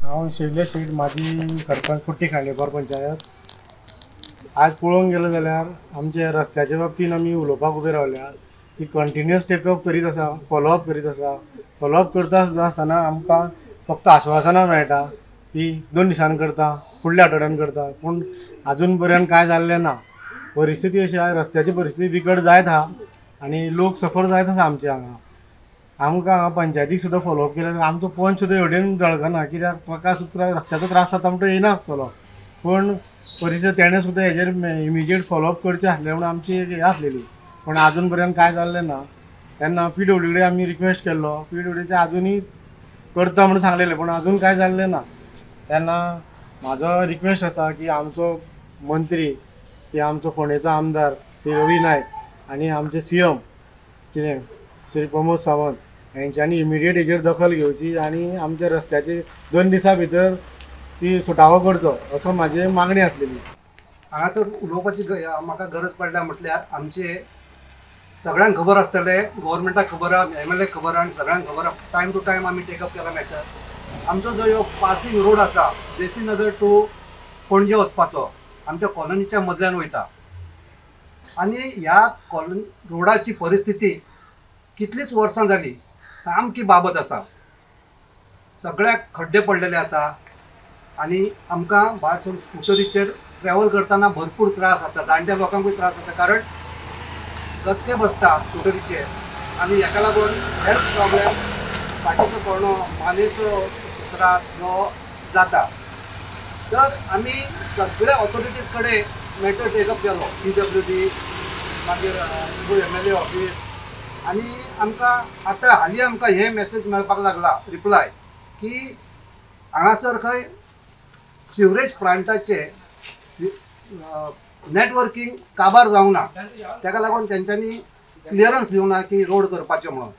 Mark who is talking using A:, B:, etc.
A: हांव शैलेश शेट माजी सरपंच कुट्टी खांडेपार पंचायत। आज पळोवंक गेलो जाल्यार आमच्या रस्त्याच्या बाबतीन आमी उलोवपाक उबे रावल्या की कंटिन्युअस टेकअप करीत आसा, फॉलोअप करीत आसा। फॉलोअप करता आसतना आमकां फक्त आश्वासनां मेळटा की 2 दिसांनी करता, फुडल्या आठवड्यान करता, पूण आजून पर्यंत कांय जाल्लें ना। परिस्थिती अशी आसा, रस्त्याची परिस्थिती बिकट जायत आहा आनी लोक सफर जायत आसा आमचे हांगा। आमकां हांगा पंचायतीक सुद्दां फॉलोअप केल्यार आमचो पंच सुद्दां एवढेन जळकना, कित्याक म्हाका सुद्दां रस्त्याचो त्रास जाता म्हणटा येना आसतलो, पूण परिस्थिती तेणें सुद्दां हेजेर इमिजिएट फॉलोअप करचें आसलें म्हणून आमची हें आसलेली, पूण आजून पर्यंत कांय जाल्लें ना। तेन्ना PWD कडेन आमी रिक्वेस्ट केल्लो, PWDचे आजुनूय करता म्हणून सांगलेलें, पूण आजून कांय जाल्लें ना। तेन्ना म्हाजो रिक्वेस्ट आसा की आमचो मंत्री, की आमचो फोंडेचो आमदार श्री रवी नायक आनी आमचे CM कितें श्री प्रमोद सावंत हेंच्यांनी इमिडिएट हेजेर दखल घेवची आनी आमच्या रस्त्याची 2 दिसां भितर ती सुटावो करचो असो म्हाजी मागणी आसलेली।
B: हांगासर उलोवपाची म्हाका गरज पडल्या म्हटल्यार आमचे सगळ्यांक खबर आसतलें, गव्हर्मेंटाक खबर आहा, MLA खबर आहा आनी सगळ्यांक खबर आहा। टायम टू टायम आमी टेकअप केला मेळटा। आमचो जो ह्यो पासिंग रोड आसा JC नगर टू पणजे वचपाचो आमच्या कॉलनीच्या मदल्यान वयता आनी ह्या रोडाची परिस्थिती कितलीच वर्सां जाली सामकी बाबत आसा। सगळ्याक खड्डे पडलेले आसा आनी आमकां भायर सरून स्कुटरीचेर ट्रॅव्हल करतना भरपूर त्रास जाता, जाणट्या लोकांकूय त्रास जाता, कारण गचके बसता स्कुटरीचेर आनी हेका लागून हेल्थ प्रॉब्लेम, फाटीचो कणो, मानेचो त्रास जो जाता। तर आमी सगळ्या ऑथॉरिटीज कडेन मॅटर टेकअप केलो, PWD मागीर MLA ऑफिस, आनी आमकां आतां हालीं आमकां हें मॅसेज मेळपाक लागला रिप्लाय की हांगासर खंय सिवरेज प्लांटाचे नेटवर्कींग काबार जावंक ना, ताका लागून तेंच्यांनी क्लियरन्स दिवंक ना की रोड करपाचें म्हणून।